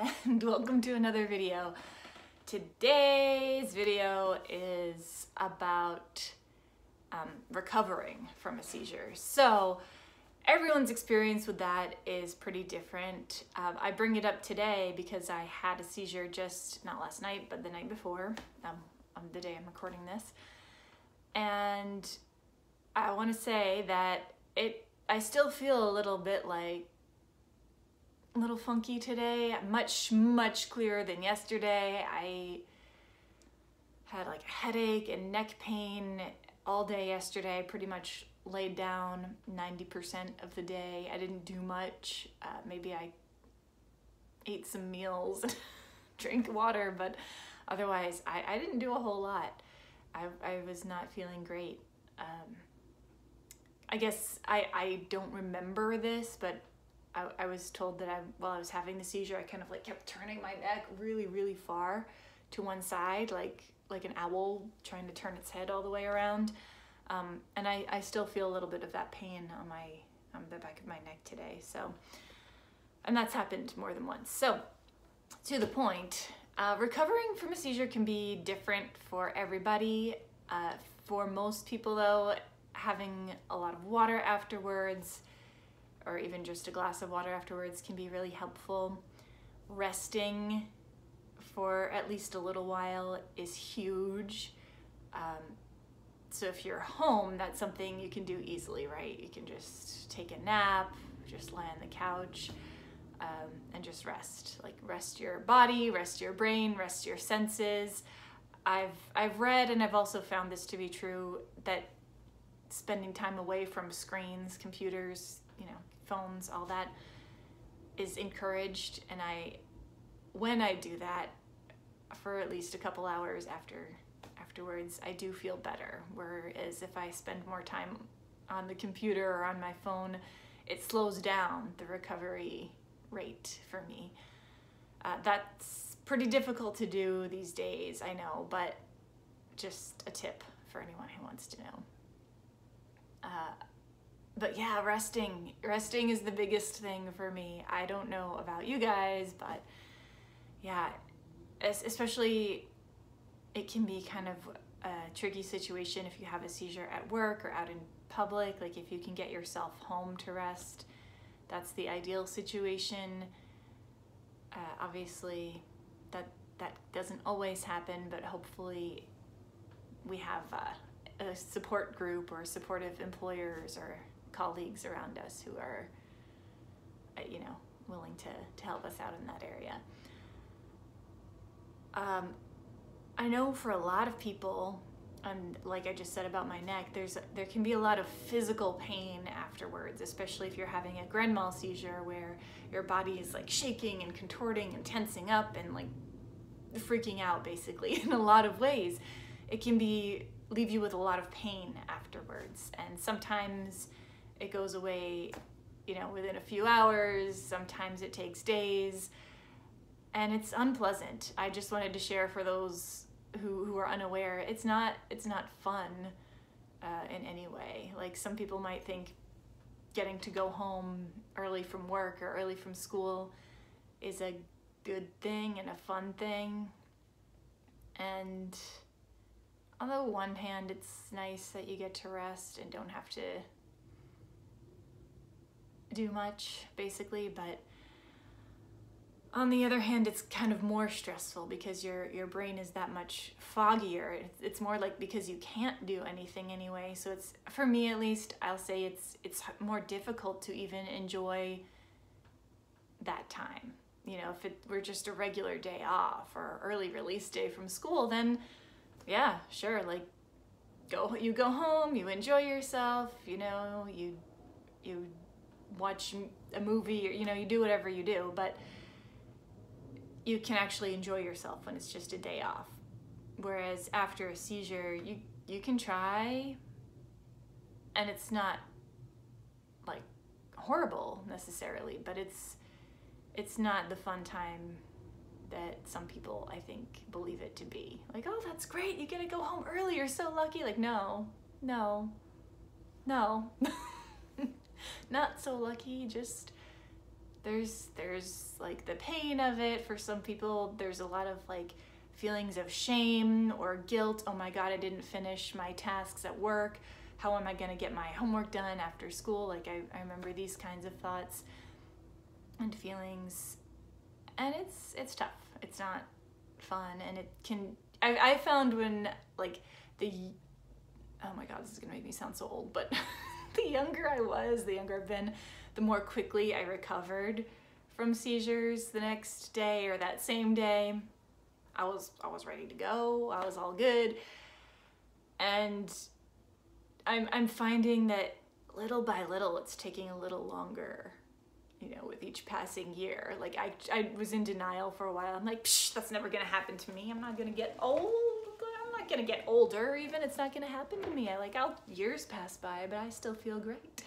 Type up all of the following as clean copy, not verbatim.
and welcome to another video. Today's video is about recovering from a seizure. So everyone's experience with that is pretty different. I bring it up today because I had a seizure just not last night, but the night before, on the day I'm recording this. And I want to say that I still feel a little bit like a little funky today, much clearer than yesterday. I had like a headache and neck pain all day yesterday, pretty much laid down 90% of the day. I didn't do much. Maybe I ate some meals, drank water, but otherwise I didn't do a whole lot. I was not feeling great. I guess I don't remember this, but I was told that while I was having the seizure, I kind of like kept turning my neck really far to one side, like an owl trying to turn its head all the way around. And I still feel a little bit of that pain on the back of my neck today. So, and that's happened more than once. So, to the point, recovering from a seizure can be different for everybody. For most people though, having a lot of water afterwards, or even just a glass of water afterwards, can be really helpful. Resting for at least a little while is huge. So if you're home, that's something you can do easily, right? You can just take a nap, just lie on the couch, and just rest. Like rest your body, rest your brain, rest your senses. I've read, and I've also found this to be true, that spending time away from screens, computers, phones, all that is encouraged. And when I do that for at least a couple hours afterwards, I do feel better. Whereas if I spend more time on the computer or on my phone, it slows down the recovery rate for me. That's pretty difficult to do these days, I know, but just a tip for anyone who wants to know. But yeah, resting is the biggest thing for me. I don't know about you guys, but yeah, especially it can be kind of a tricky situation if you have a seizure at work or out in public. Like if you can get yourself home to rest, that's the ideal situation. Obviously, that doesn't always happen, but hopefully we have a support group or supportive employers or colleagues around us who are, willing to help us out in that area. I know for a lot of people, like I just said about my neck, there can be a lot of physical pain afterwards, especially if you're having a grand mal seizure where your body is like shaking and contorting and tensing up and like freaking out basically in a lot of ways. It can leave you with a lot of pain afterwards, and sometimes it goes away, within a few hours. Sometimes it takes days, and it's unpleasant. I just wanted to share for those who are unaware, it's not fun in any way. Like some people might think getting to go home early from work or early from school is a good thing and a fun thing. And on the one hand, it's nice that you get to rest and don't have to do much, basically, but on the other hand, it's kind of more stressful because your brain is that much foggier. It's more like because you can't do anything anyway. So it's, for me at least, I'll say it's more difficult to even enjoy that time. If it were just a regular day off or early release day from school, then yeah, sure, like you go home, you enjoy yourself, you watch a movie, or you do whatever you do, but you can actually enjoy yourself when it's just a day off. Whereas after a seizure, you can try, and it's not like horrible necessarily, but it's not the fun time that some people, I think, believe it to be. Like, oh, that's great, you get to go home early, you're so lucky. Like, no. Not so lucky. Just there's like the pain of it. For some people, there's a lot of like feelings of shame or guilt. Oh my God, I didn't finish my tasks at work. How am I gonna get my homework done after school? Like I remember these kinds of thoughts and feelings, and it's tough. It's not fun, and it can, I found when like oh my God, this is gonna make me sound so old, but the younger I was, the younger I've been, the more quickly I recovered from seizures. The next day or that same day, I was ready to go. I was all good. And I'm finding that little by little, it's taking a little longer, you know, with each passing year. Like I was in denial for a while. I'm like, psh, that's never gonna happen to me. I'm not gonna get old. I'm not gonna get older even. It's not gonna happen to me. Years pass by, but I still feel great.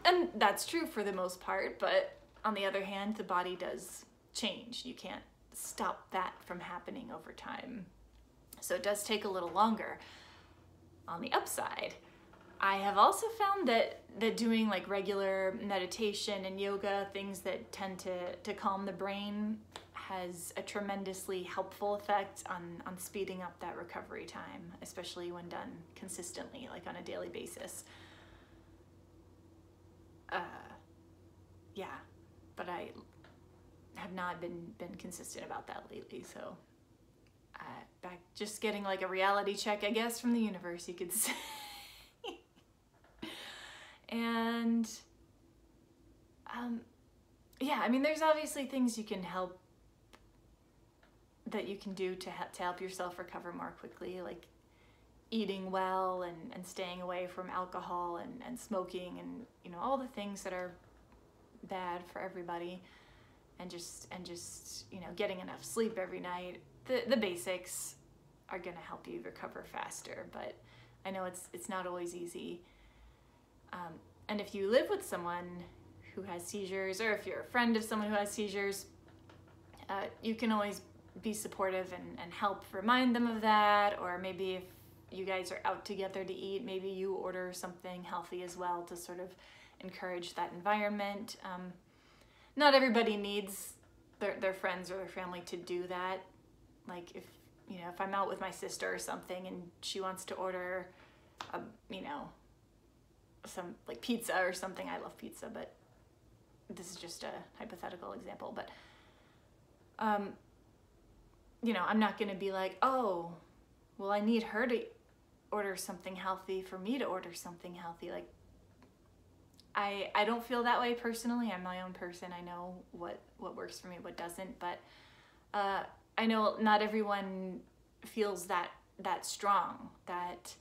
And that's true for the most part, but on the other hand, the body does change. You can't stop that from happening over time. So it does take a little longer. On the upside, I have also found that doing like regular meditation and yoga, things that tend to calm the brain, has a tremendously helpful effect on speeding up that recovery time, especially when done consistently, like on a daily basis. Yeah, but I have not been consistent about that lately, so back just getting like a reality check, I guess, from the universe, you could say. And yeah, I mean, there's obviously things you can do to help yourself recover more quickly, like eating well and staying away from alcohol and smoking and, you know, all the things that are bad for everybody, and just you know, getting enough sleep every night. The basics are gonna help you recover faster, but I know it's not always easy. And if you live with someone who has seizures, or if you're a friend of someone who has seizures, you can always be supportive and help remind them of that. Or maybe if you guys are out together to eat, maybe you order something healthy as well to sort of encourage that environment. Not everybody needs their friends or their family to do that. Like if I'm out with my sister or something and she wants to order some like pizza or something. I love pizza, but this is just a hypothetical example. But I'm not gonna be like, oh, well, I need her to order something healthy for me to order something healthy. Like I don't feel that way personally. I'm my own person. I know what works for me, what doesn't, but I know not everyone feels that strong, that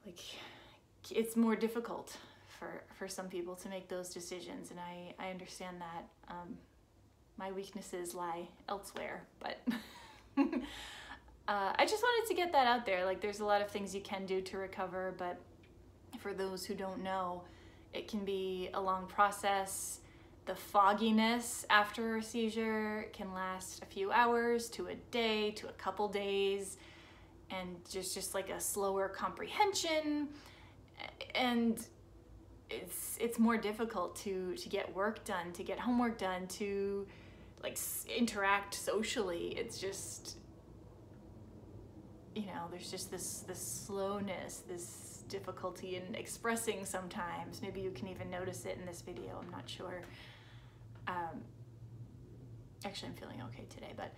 like it's more difficult for some people to make those decisions, and I understand that. My weaknesses lie elsewhere, but I just wanted to get that out there. Like there's a lot of things you can do to recover, but for those who don't know, it can be a long process. The fogginess after a seizure can last a few hours to a day to a couple days, and just like a slower comprehension, and it's more difficult to get work done, to get homework done, to like interact socially. It's just, there's just this slowness, this difficulty in expressing sometimes. Maybe you can even notice it in this video, I'm not sure. Actually, I'm feeling okay today, but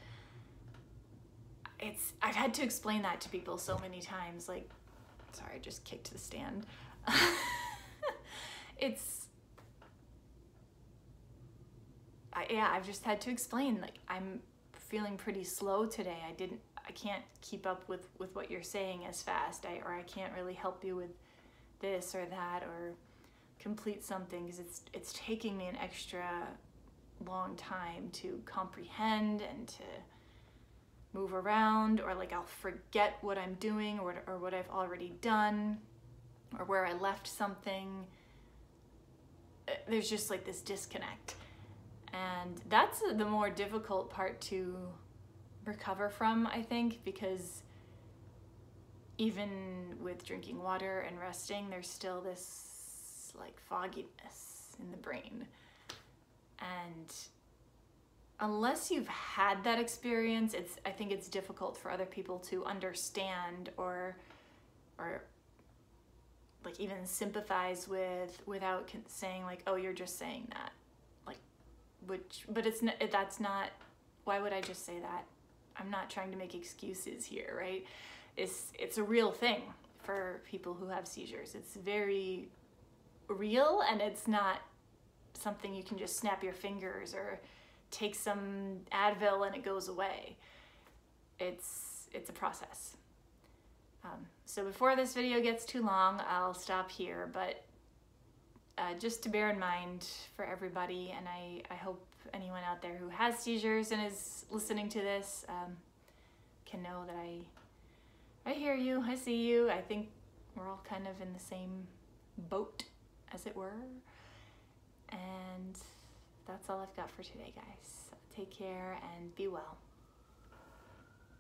I've had to explain that to people so many times. Like, sorry, I just kicked the stand. I've just had to explain, like, I'm feeling pretty slow today. I can't keep up with what you're saying as fast, or I can't really help you with this or that, or complete something, because it's taking me an extra long time to comprehend and to move around, or like I'll forget what I'm doing or what I've already done, or where I left something. There's just like this disconnect, and that's the more difficult part to recover from, I think, because even with drinking water and resting, there's still this like fogginess in the brain. unless you've had that experience, I think it's difficult for other people to understand or like even sympathize with without saying like, oh, you're just saying that, like, but that's not, why would I just say that? I'm not trying to make excuses here, right? It's a real thing for people who have seizures. It's very real, and it's not something you can just snap your fingers or take some Advil and it goes away. It's a process. So before this video gets too long, I'll stop here, but just to bear in mind for everybody, and I hope anyone out there who has seizures and is listening to this can know that I hear you, I see you. I think we're all kind of in the same boat, as it were. And that's all I've got for today, guys. Take care and be well.